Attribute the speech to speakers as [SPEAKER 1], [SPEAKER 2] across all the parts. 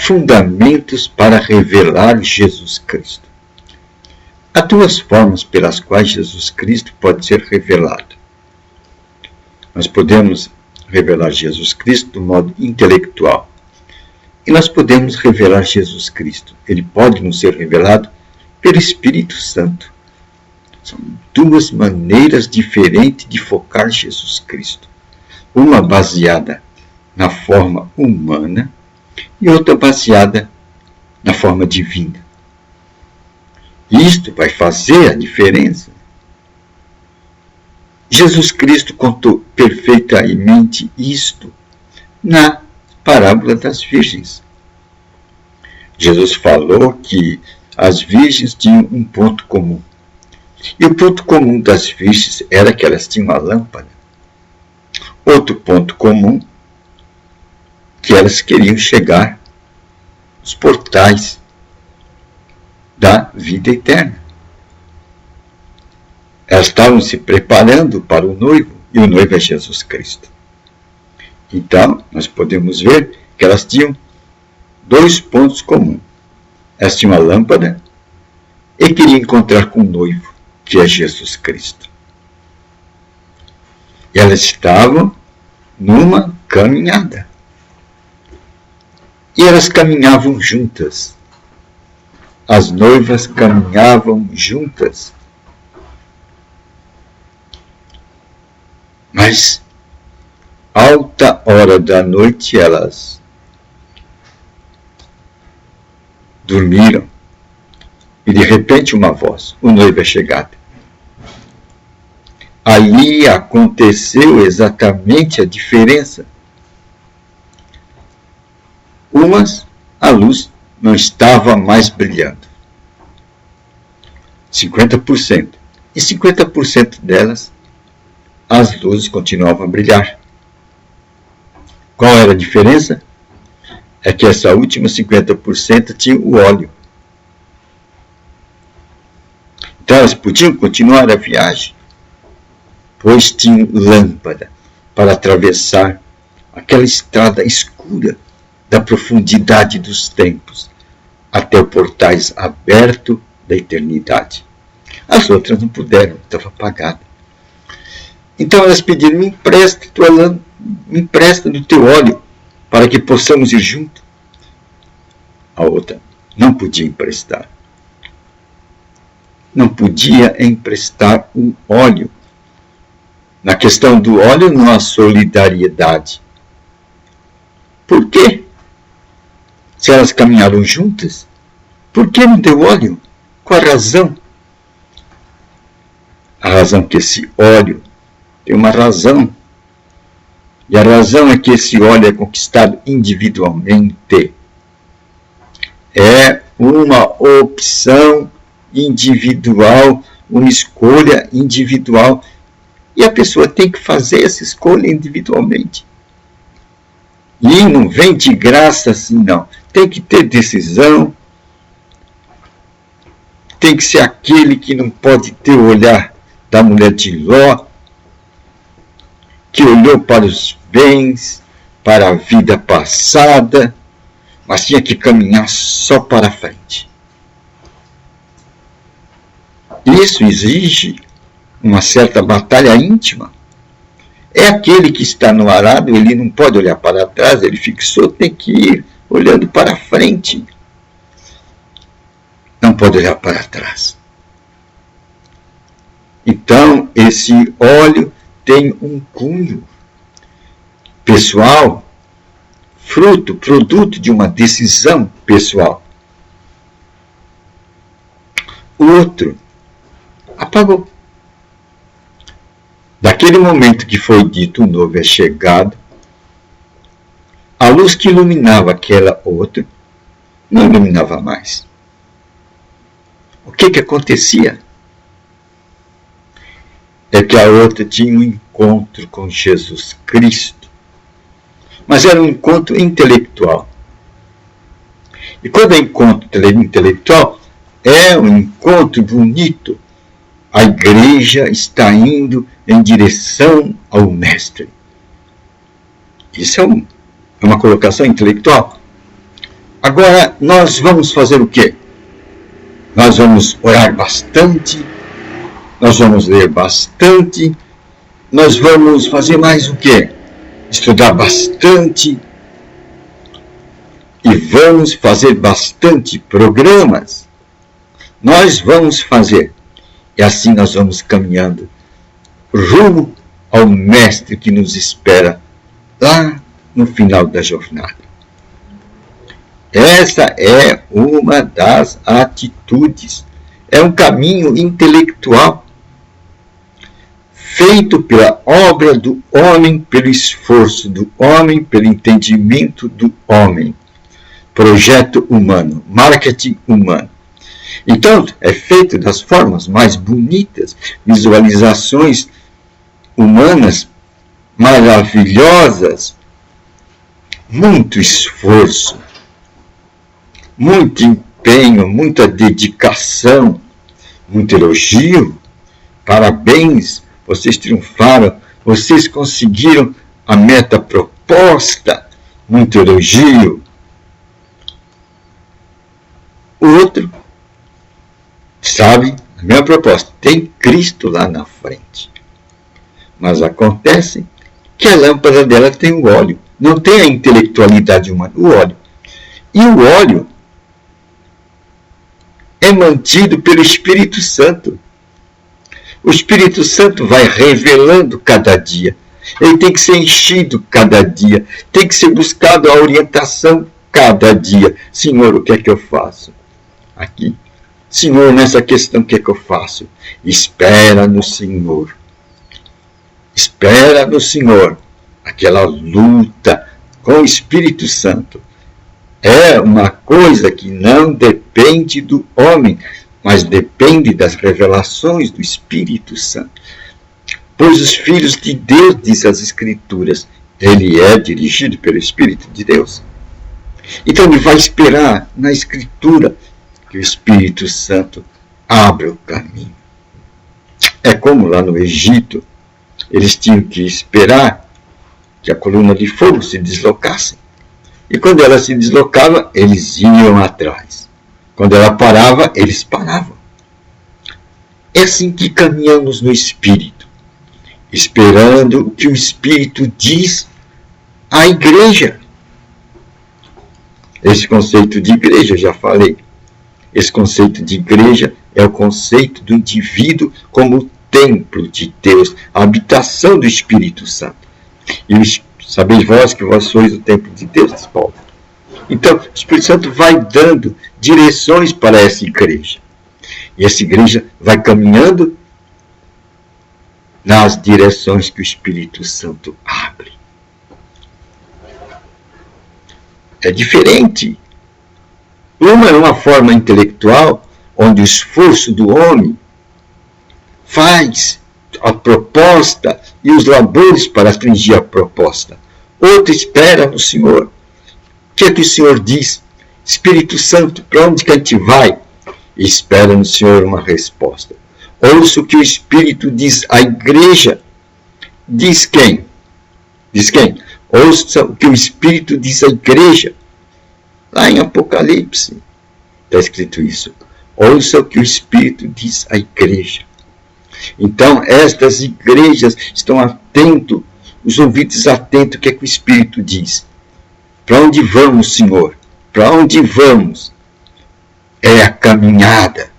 [SPEAKER 1] fundamentos para revelar Jesus Cristo. Há duas formas pelas quais Jesus Cristo pode ser revelado. Nós podemos revelar Jesus Cristo do modo intelectual. E nós podemos revelar Jesus Cristo. Ele pode nos ser revelado pelo Espírito Santo. São duas maneiras diferentes de focar Jesus Cristo. Uma baseada na forma humana e outra baseada na forma divina. Isto vai fazer a diferença. Jesus Cristo contou perfeitamente isto na parábola das virgens. Jesus falou que as virgens tinham um ponto comum. E o ponto comum das virgens era que elas tinham uma lâmpada. Outro ponto comum, que elas queriam chegar aos portais da vida eterna. Elas estavam se preparando para o noivo, e o noivo é Jesus Cristo. Então, nós podemos ver que elas tinham dois pontos comuns. Elas tinham a lâmpada e queriam encontrar com o noivo, que é Jesus Cristo. E elas estavam numa caminhada. E elas caminhavam juntas. As noivas caminhavam juntas. Mas, alta hora da noite, elas dormiram. E de repente uma voz: o noivo é chegado. Ali aconteceu exatamente a diferença. Umas, a luz não estava mais brilhando. 50%. E 50% delas, as luzes continuavam a brilhar. Qual era a diferença? É que essa última 50% tinha o óleo. Então elas podiam continuar a viagem, pois tinham lâmpada para atravessar aquela estrada escura da profundidade dos tempos até os portais abertos da eternidade. As outras não puderam, estava apagada. Então elas pediram: me empresta tua lâmpada, me empresta do teu óleo, para que possamos ir juntos. A outra não podia emprestar. Não podia emprestar o óleo. Na questão do óleo não há solidariedade. Por quê? Se elas caminharam juntas, por que não deu óleo? Qual a razão? A razão que esse óleo tem uma razão. E a razão é que esse óleo é conquistado individualmente. É uma opção individual, uma escolha individual. E a pessoa tem que fazer essa escolha individualmente. E não vem de graça assim, não. Tem que ter decisão. Tem que ser aquele que não pode ter o olhar da mulher de Ló, que olhou para os bens, para a vida passada, mas tinha que caminhar só para frente. Isso exige uma certa batalha íntima. É aquele que está no arado, ele não pode olhar para trás, ele fixou, tem que ir olhando para frente. Não pode olhar para trás. Então, esse óleo tem um cunho pessoal, produto de uma decisão pessoal. O outro apagou. Daquele momento que foi dito o noivo é chegado, a luz que iluminava aquela outra não iluminava mais. O que acontecia? É que a outra tinha um encontro com Jesus Cristo, mas era um encontro intelectual. E quando é encontro intelectual, é um encontro bonito. A igreja está indo em direção ao Mestre. Isso é uma colocação intelectual. Agora, nós vamos fazer o quê? Nós vamos orar bastante, nós vamos ler bastante, nós vamos fazer mais o quê? Estudar bastante e vamos fazer bastante programas. Nós vamos fazer. E assim nós vamos caminhando rumo ao Mestre que nos espera lá no final da jornada. Essa é uma das atitudes. É um caminho intelectual feito pela obra do homem, pelo esforço do homem, pelo entendimento do homem. Projeto humano, marketing humano. Então, é feito das formas mais bonitas, visualizações humanas maravilhosas, muito esforço, muito empenho, muita dedicação, muito elogio. Parabéns, vocês triunfaram, vocês conseguiram a meta proposta, muito elogio. O outro, sabe, a minha proposta, tem Cristo lá na frente. Mas acontece que a lâmpada dela tem o óleo, não tem a intelectualidade humana, o óleo. E o óleo é mantido pelo Espírito Santo. O Espírito Santo vai revelando cada dia. Ele tem que ser enchido cada dia. Tem que ser buscado a orientação cada dia. Senhor, o que é que eu faço? Aqui. Senhor, nessa questão, o que é que eu faço? Espera no Senhor. Espera no Senhor. Aquela luta com o Espírito Santo. É uma coisa que não depende do homem, mas depende das revelações do Espírito Santo. Pois os filhos de Deus, diz as Escrituras, ele é dirigido pelo Espírito de Deus. Então ele vai esperar na Escritura que o Espírito Santo abra o caminho. É como lá no Egito, eles tinham que esperar que a coluna de fogo se deslocasse. E quando ela se deslocava, eles iam atrás. Quando ela parava, eles paravam. É assim que caminhamos no Espírito, esperando o que o Espírito diz à igreja. Esse conceito de igreja, eu já falei. Esse conceito de igreja é o conceito do indivíduo como templo de Deus, a habitação do Espírito Santo. E sabeis vós que vós sois o templo de Deus, diz Paulo. Então, o Espírito Santo vai dando direções para essa igreja. E essa igreja vai caminhando nas direções que o Espírito Santo abre. É diferente. Uma é uma forma intelectual, onde o esforço do homem faz a proposta e os labores para atingir a proposta. Outra espera no Senhor. O que é que o Senhor diz? Espírito Santo, para onde que a gente vai? E espera no Senhor uma resposta. Ouça o que o Espírito diz à igreja. Diz quem? Diz quem? Ouça o que o Espírito diz à igreja. Lá em Apocalipse está escrito isso. Ouça o que o Espírito diz à igreja. Então, estas igrejas estão atentos, os ouvidos atentos ao que é que o Espírito diz. Para onde vamos, Senhor? Para onde vamos? É a caminhada,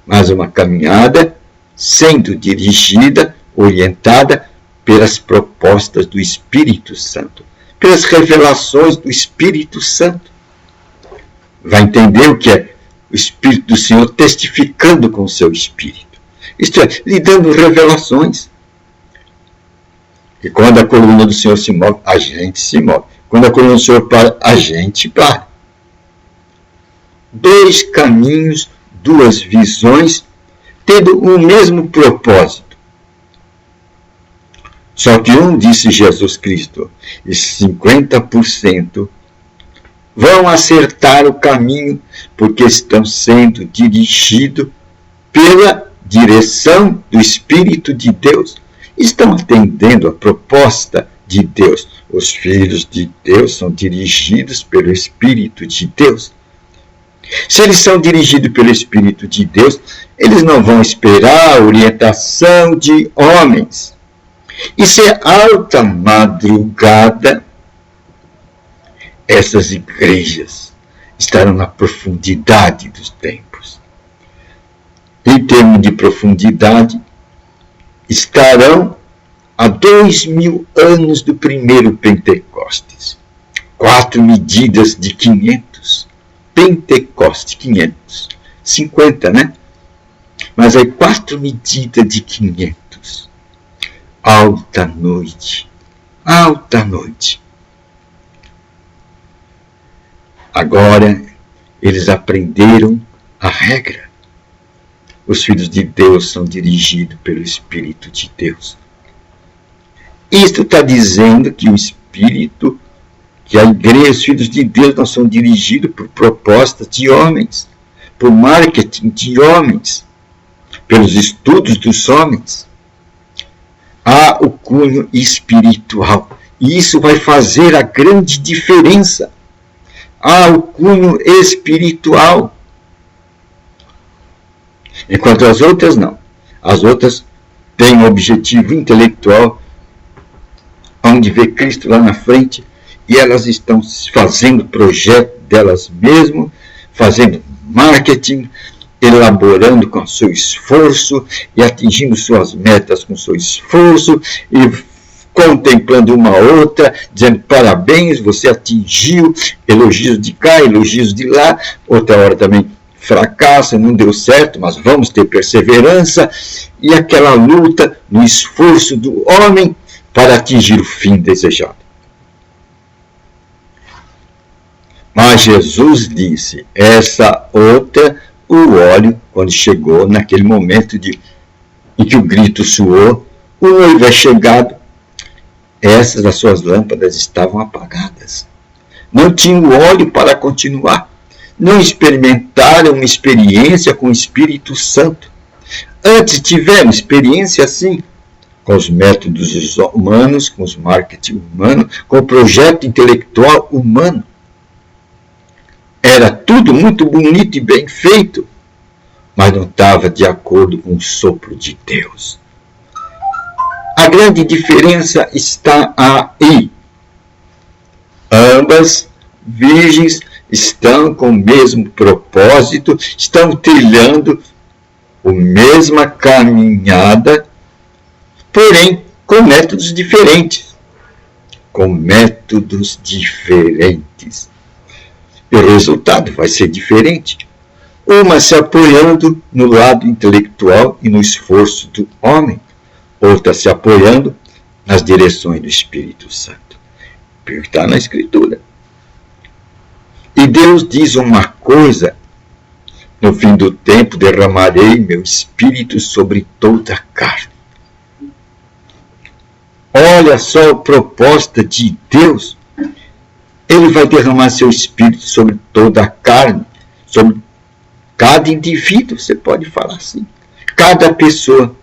[SPEAKER 1] mas uma caminhada sendo dirigida, orientada pelas propostas do Espírito Santo, pelas revelações do Espírito Santo. Vai entender o que é o Espírito do Senhor testificando com o seu Espírito. Isto é, lhe dando revelações. E quando a coluna do Senhor se move, a gente se move. Quando a coluna do Senhor para, a gente para. Dois caminhos, duas visões, tendo o mesmo propósito. Só que um, disse Jesus Cristo, e 50% vão acertar o caminho, porque estão sendo dirigidos pela direção do Espírito de Deus. Estão atendendo a proposta de Deus. Os filhos de Deus são dirigidos pelo Espírito de Deus. Se eles são dirigidos pelo Espírito de Deus, eles não vão esperar a orientação de homens. Isso é alta madrugada. Essas igrejas estarão na profundidade dos tempos. Em termos de profundidade, estarão a 2000 anos do primeiro Pentecostes. 4 medidas de 500. Pentecoste, 500. 50, né? Mas aí 4 medidas de 500. Alta noite. Alta noite. Agora, eles aprenderam a regra. Os filhos de Deus são dirigidos pelo Espírito de Deus. Isto está dizendo que o Espírito, que a igreja, os filhos de Deus não são dirigidos por propostas de homens, por marketing de homens, pelos estudos dos homens. Há o cunho espiritual. E isso vai fazer a grande diferença. Há o cunho espiritual. Enquanto as outras não. As outras têm um objetivo intelectual, onde vê Cristo lá na frente, e elas estão fazendo projeto delas mesmas, fazendo marketing, elaborando com seu esforço e atingindo suas metas com seu esforço e contemplando uma outra, dizendo parabéns, você atingiu, elogios de cá, elogios de lá, outra hora também fracassa, não deu certo, mas vamos ter perseverança, e aquela luta no esforço do homem para atingir o fim desejado. Mas Jesus disse, essa outra, o óleo, quando chegou naquele momento em que o grito soou, o noivo é chegado, essas das suas lâmpadas estavam apagadas. Não tinham óleo para continuar. Não experimentaram uma experiência com o Espírito Santo. Antes tiveram experiência assim, com os métodos humanos, com os marketing humanos, com o projeto intelectual humano. Era tudo muito bonito e bem feito, mas não estava de acordo com o sopro de Deus. A grande diferença está aí. Ambas virgens estão com o mesmo propósito, estão trilhando a mesma caminhada, porém com métodos diferentes. Com métodos diferentes. E o resultado vai ser diferente. Uma se apoiando no lado intelectual e no esforço do homem, outra se apoiando nas direções do Espírito Santo. Porque está na Escritura. E Deus diz uma coisa, no fim do tempo derramarei meu Espírito sobre toda a carne. Olha só a proposta de Deus. Ele vai derramar seu Espírito sobre toda a carne, sobre cada indivíduo, você pode falar assim. Cada pessoa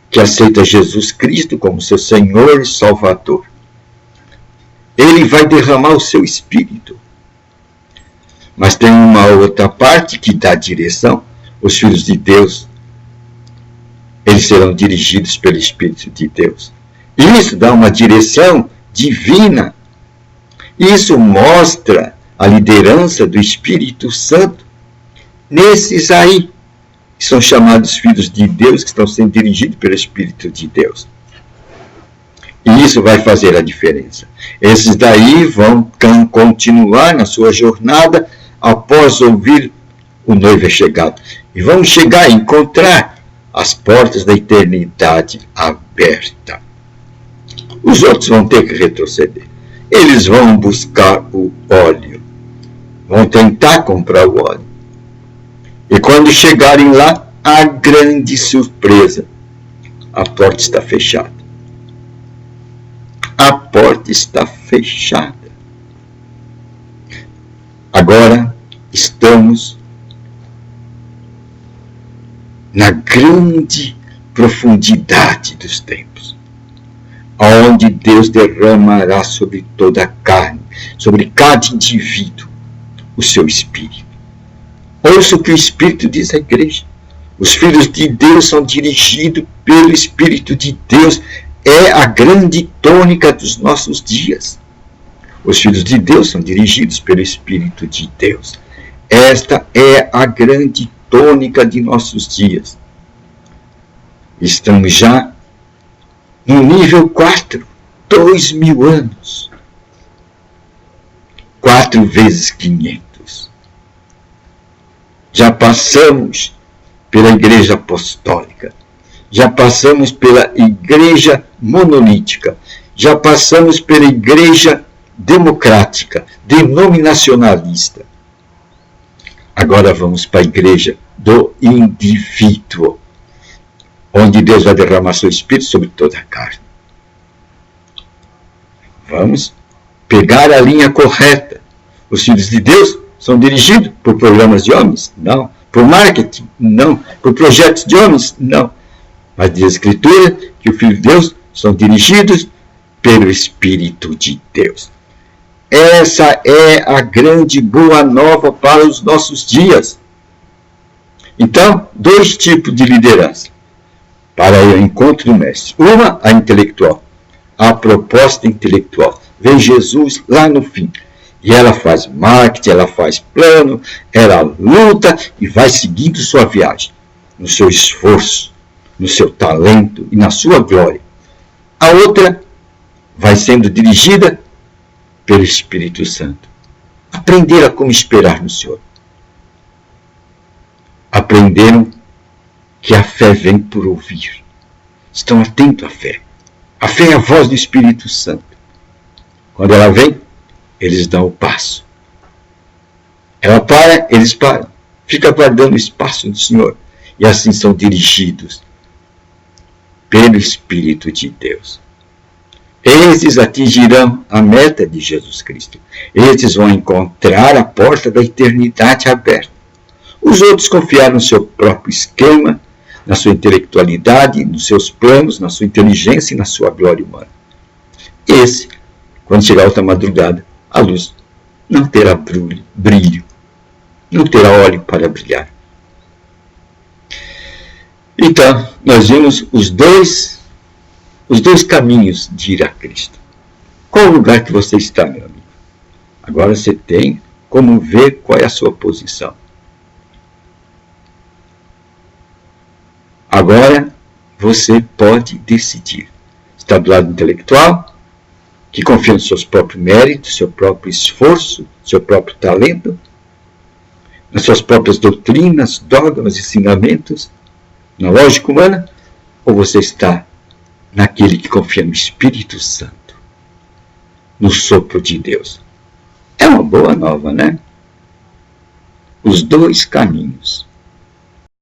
[SPEAKER 1] que aceita Jesus Cristo como seu Senhor e Salvador. Ele vai derramar o seu Espírito. Mas tem uma outra parte que dá direção. Os filhos de Deus, eles serão dirigidos pelo Espírito de Deus. Isso dá uma direção divina. Isso mostra a liderança do Espírito Santo nesses aí, que são chamados filhos de Deus, que estão sendo dirigidos pelo Espírito de Deus. E isso vai fazer a diferença. Esses daí vão continuar na sua jornada após ouvir o noivo é chegado. E vão chegar a encontrar as portas da eternidade abertas. Os outros vão ter que retroceder. Eles vão buscar o óleo. Vão tentar comprar o óleo. E quando chegarem lá, a grande surpresa. A porta está fechada. A porta está fechada. Agora estamos na grande profundidade dos tempos. onde Deus derramará sobre toda a carne, sobre cada indivíduo, o seu Espírito. Ouça o que o Espírito diz à igreja. Os filhos de Deus são dirigidos pelo Espírito de Deus. É a grande tônica dos nossos dias. Os filhos de Deus são dirigidos pelo Espírito de Deus. Esta é a grande tônica de nossos dias. Estamos já no nível 4, 2000 anos. 4 vezes 500. Já passamos pela igreja apostólica. Já passamos pela igreja monolítica. Já passamos pela igreja democrática, denominacionalista. Agora vamos para a igreja do indivíduo, onde Deus vai derramar seu Espírito sobre toda a carne. Vamos pegar a linha correta. Os filhos de Deus são dirigidos por programas de homens? Não. Por marketing? Não. Por projetos de homens? Não. Mas diz a Escritura que os filhos de Deus são dirigidos pelo Espírito de Deus. Essa é a grande boa nova para os nossos dias. Então, 2 tipos de liderança para o encontro do mestre. Uma, a intelectual, a proposta intelectual. Vem Jesus lá no fim. E ela faz marketing, ela faz plano, ela luta e vai seguindo sua viagem, no seu esforço, no seu talento e na sua glória. A outra vai sendo dirigida pelo Espírito Santo. Aprenderam como esperar no Senhor. Aprenderam que a fé vem por ouvir. Estão atentos à fé. A fé é a voz do Espírito Santo. Quando ela vem, eles dão o passo. Ela para, eles param. Fica aguardando o espaço do Senhor. E assim são dirigidos pelo Espírito de Deus. Esses atingirão a meta de Jesus Cristo. Esses vão encontrar a porta da eternidade aberta. Os outros confiaram no seu próprio esquema, na sua intelectualidade, nos seus planos, na sua inteligência e na sua glória humana. Esse, quando chegar outra madrugada, a luz não terá brilho, não terá óleo para brilhar. Então, nós vimos os dois caminhos de ir a Cristo. Qual o lugar que você está, meu amigo? Agora você tem como ver qual é a sua posição. Agora você pode decidir. Está do lado intelectual, que confia nos seus próprios méritos, seu próprio esforço, seu próprio talento, nas suas próprias doutrinas, dogmas, ensinamentos, na lógica humana, ou você está naquele que confia no Espírito Santo, no sopro de Deus? É uma boa nova, né? Os 2 caminhos.